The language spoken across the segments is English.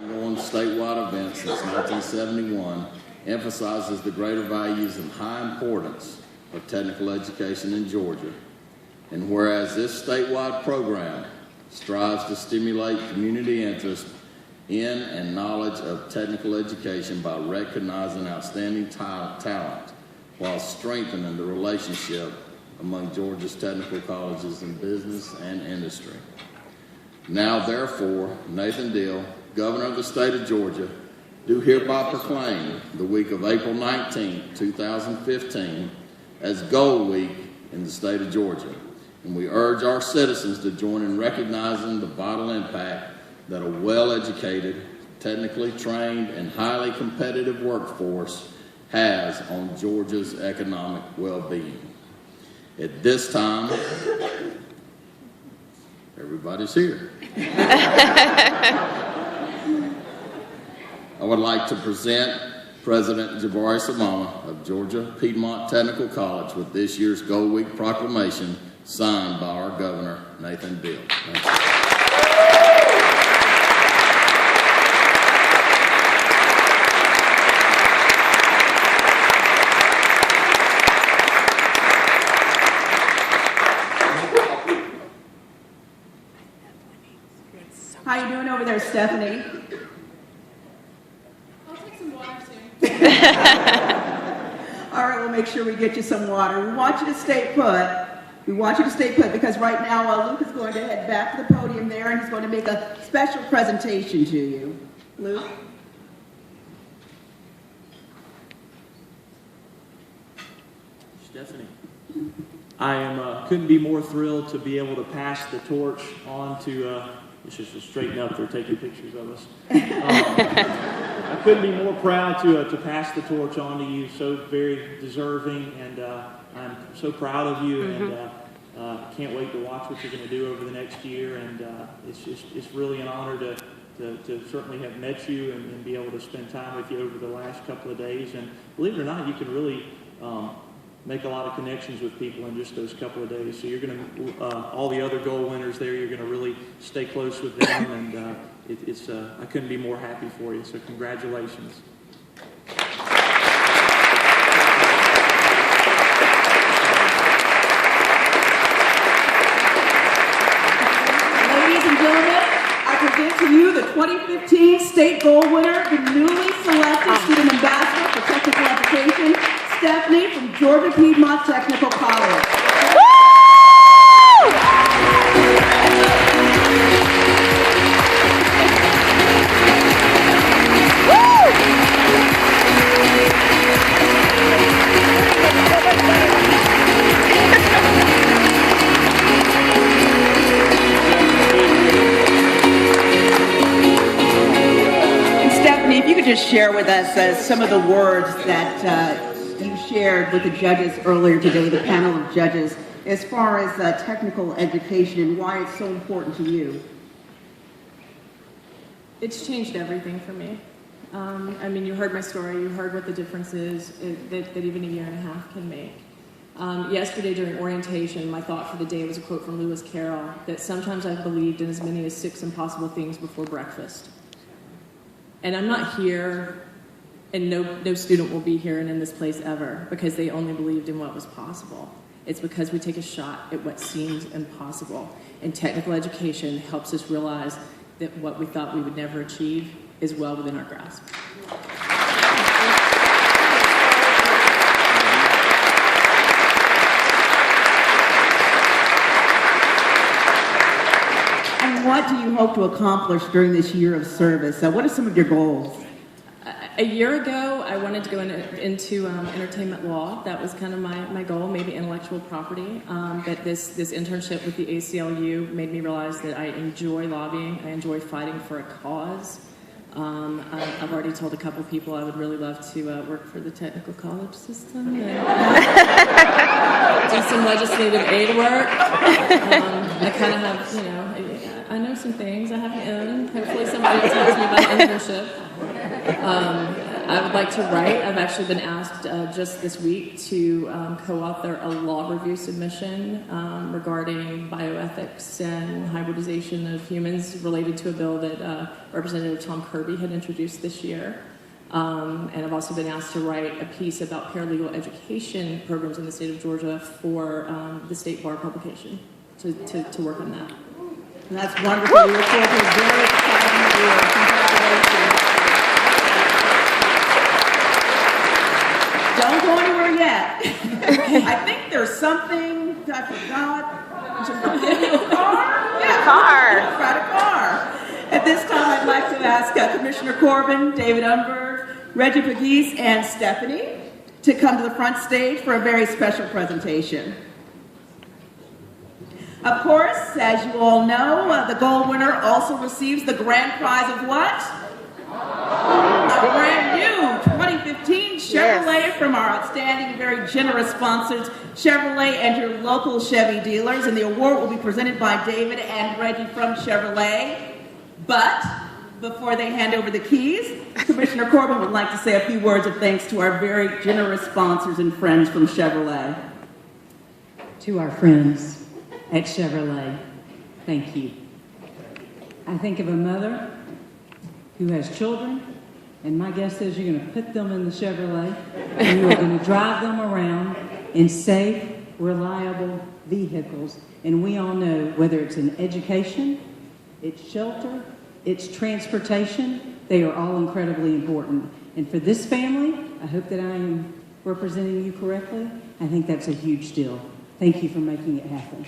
ongoing statewide event since 1971 emphasizes the greater values and high importance of technical education in Georgia. And whereas this statewide program strives to stimulate community interest in and knowledge of technical education by recognizing outstanding talent while strengthening the relationship among Georgia's technical colleges in business and industry. Now, therefore, Nathan Deal, Governor of the state of Georgia, do hereby proclaim the week of April 19, 2015 as Gold Week in the state of Georgia. And we urge our citizens to join in recognizing the vital impact that a well-educated, technically trained, and highly competitive workforce has on Georgia's economic well-being. At this time, everybody's here. I would like to present President Jabari Simama of Georgia Piedmont Technical College with this year's Gold Week proclamation signed by our Governor, Nathan Deal. How you doing over there, Stephanie? I'll take some water soon. All right, we'll make sure we get you some water. We want you to stay put. We want you to stay put because right now Luke is going to head back to the podium there and he's going to make a special presentation to you. Luke? Stephanie, I couldn't be more thrilled to be able to pass the torch on to, let's just straighten up, they're taking pictures of us. I couldn't be more proud to pass the torch on to you, so very deserving, and I'm so proud of you, and can't wait to watch what you're going to do over the next year, and it's really an honor to certainly have met you and be able to spend time with you over the last couple of days, and believe it or not, you can really make a lot of connections with people in just those couple of days. So you're going to, all the other gold winners there, you're going to really stay close with them, and I couldn't be more happy for you. So congratulations. Ladies and gentlemen, I present to you the 2015 State Gold winner, the newly selected Student Ambassador for Technical Education, Stephanie from Georgia Piedmont Technical College. And Stephanie, if you could just share with us some of the words that you shared with the judges earlier today, the panel of judges, as far as technical education and why it's so important to you. It's changed everything for me. I mean, you heard my story. You heard what the difference is that even a year and a half can make. Yesterday during orientation, my thought for the day was a quote from Lewis Carroll, that sometimes I've believed in as many as 6 impossible things before breakfast. And I'm not here, and no student will be here and in this place ever because they only believed in what was possible. It's because we take a shot at what seems impossible. And technical education helps us realize that what we thought we would never achieve is well within our grasp. And what do you hope to accomplish during this year of service? What are some of your goals? A year ago, I wanted to go into entertainment law. That was kind of my goal, maybe intellectual property. But this internship with the ACLU made me realize that I enjoy lobbying. I enjoy fighting for a cause. I've already told a couple people I would really love to work for the technical college system and do some legislative aid work. I kind of have, I know some things. I have my own. Hopefully somebody will talk to me about internship. I would like to write. I've actually been asked just this week to co-author a law review submission regarding bioethics and hybridization of humans related to a bill that Representative Tom Kirby had introduced this year. And I've also been asked to write a piece about paralegal education programs in the state of Georgia for the state bar publication to work on that. And that's wonderful. We look forward to a very exciting year. Congratulations. Don't go anywhere yet. I think there's something I forgot. Car. Got a car. At this time, I'd like to ask Commissioner Corbin, David Umberg, Reggie Pegues, and Stephanie to come to the front stage for a very special presentation. Of course, as you all know, the gold winner also receives the grand prize of what? A brand new 2015 Chevrolet from our outstanding and very generous sponsors, Chevrolet and your local Chevy dealers. And the award will be presented by David and Reggie from Chevrolet. But before they hand over the keys, Commissioner Corbin would like to say a few words of thanks to our very generous sponsors and friends from Chevrolet. To our friends at Chevrolet, thank you. I think of a mother who has children, and my guess is you're going to put them in the Chevrolet, and you are going to drive them around in safe, reliable vehicles. And we all know whether it's in education, it's shelter, it's transportation, they are all incredibly important. And for this family, I hope that I am representing you correctly. I think that's a huge deal. Thank you for making it happen.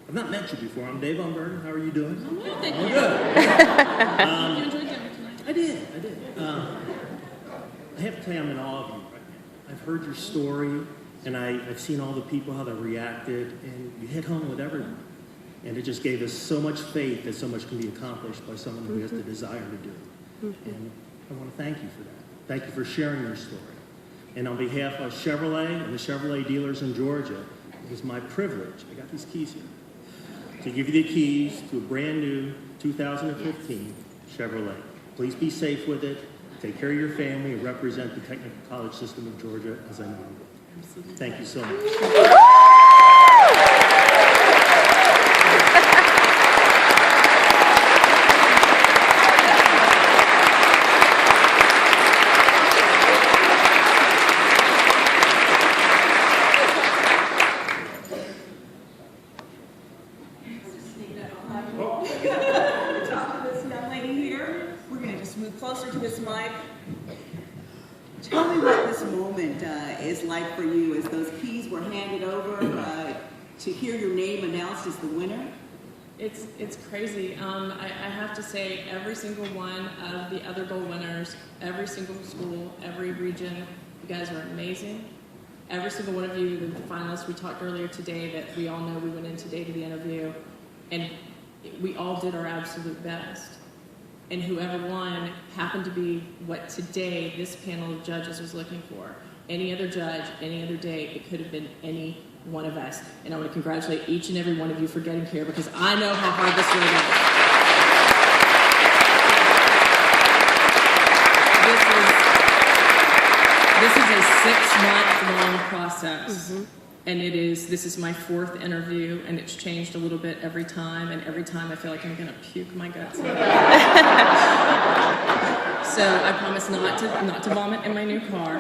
I've not met you before. I'm Dave Umberg. How are you doing? I'm well, thank I'm you. good. You enjoyed dinner tonight? I did. I have to tell you, I'm in awe of you right now. I've heard your story, and I've seen all the people, how they reacted, and you hit home with everyone. And it just gave us so much faith that so much can be accomplished by someone who has the desire to do it. And I want to thank you for that. Thank you for sharing your story. And on behalf of Chevrolet and the Chevrolet dealers in Georgia, it is my privilege, I got these keys here, to give you the keys to a brand new 2015 Chevrolet. Please be safe with it, take care of your family, and represent the technical college system of Georgia as I know you will. Thank you so much. Closer to this mic. Tell me what this moment is like for you as those keys were handed over to hear your name announced as the winner. It's crazy. I have to say, every single one of the other gold winners, every single school, every region, you guys are amazing. Every single one of you, the finalists we talked earlier today, that we all know we went in today to the interview, and we all did our absolute best. And whoever won happened to be what today this panel of judges was looking for. Any other judge, any other day, it could have been any one of us. And I want to congratulate each and every one of you for getting here, because I know how hard this road is. This is a 6-month long process. And this is my 4th interview, and it's changed a little bit every time, and every time I feel like I'm going to puke my guts out. So I promise not to vomit in my new car.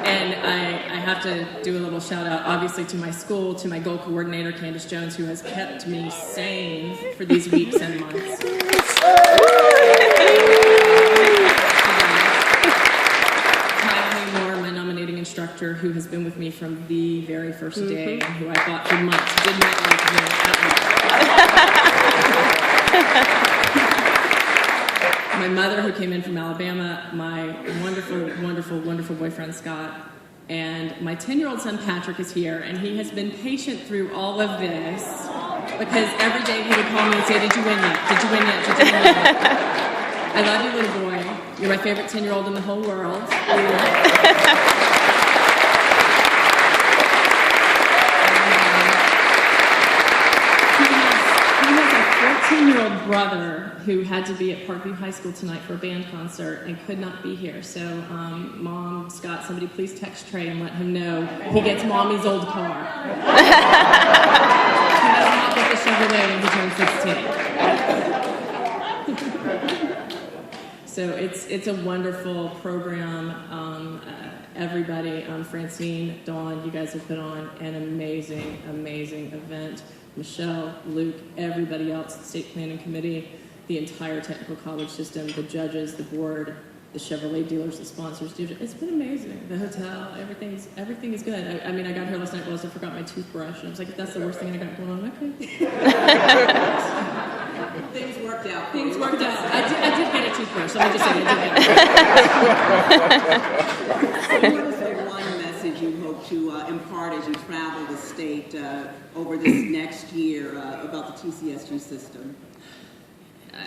And I have to do a little shout out, obviously, to my school, to my goal coordinator, Candace Jones, who has kept me sane for these weeks and months. Instructor who has been with me from the very first day, and who I thought for months did not like me at all. My mother, who came in from Alabama, my wonderful, wonderful, wonderful boyfriend Scott, and my 10-year-old son Patrick is here, and he has been patient through all of this, because every day he would call me and say, "Did you win yet? Did you win yet? Did you win yet?" I love you, little boy. You're my favorite 10-year-old in the whole world. He has a 14-year-old brother who had to be at Parkview High School tonight for a band concert and could not be here. So, Mom, Scott, somebody please text Trey and let him know he gets Mommy's old car. He does not get the Chevrolet when he turns 16. So it's a wonderful program. Everybody, Francine, Dawn, you guys have put on an amazing, amazing event. Michelle, Luke, everybody else, the state planning committee, the entire technical college system, the judges, the board, the Chevrolet dealers, the sponsors. It's been amazing. The hotel, everything is good. I mean, I got here last night, I forgot my toothbrush, and I was like, if that's the worst thing I got going on, okay. Things worked out. Things worked out. I did get a toothbrush. Let me just say I did get it. What is the one message you hope to impart as you travel the state over this next year about the TCSG system?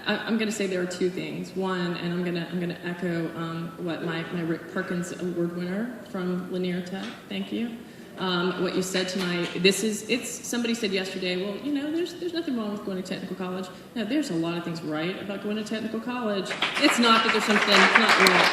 I'm going to say there are two things. One, and I'm going to echo what my Rick Perkins Award winner from Lanier Tech. Thank you. What you said tonight. Somebody said yesterday. Well, there's nothing wrong with going to technical college. No, there's a lot of things right about going to technical college. It's not that there's something not right.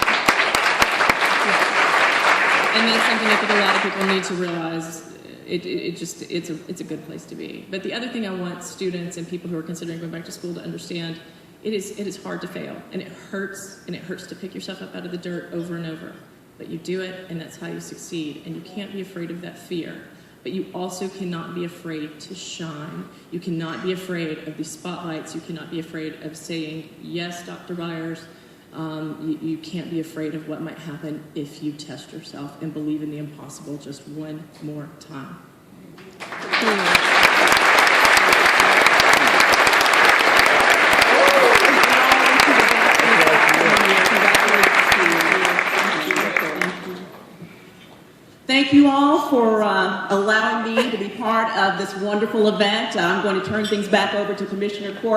And that's something I think a lot of people need to realize. It's a good place to be. But the other thing I want students and people who are considering going back to school to understand, it is hard to fail, and it hurts to pick yourself up out of the dirt over and over. But you do it, and that's how you succeed. And you can't be afraid of that fear. But you also cannot be afraid to shine. You cannot be afraid of the spotlights. You cannot be afraid of saying, yes, Dr. Byers. You can't be afraid of what might happen if you test yourself and believe in the impossible just one more time. Thank you all for allowing me to be part of this wonderful event. I'm going to turn things back over to Commissioner Corbett.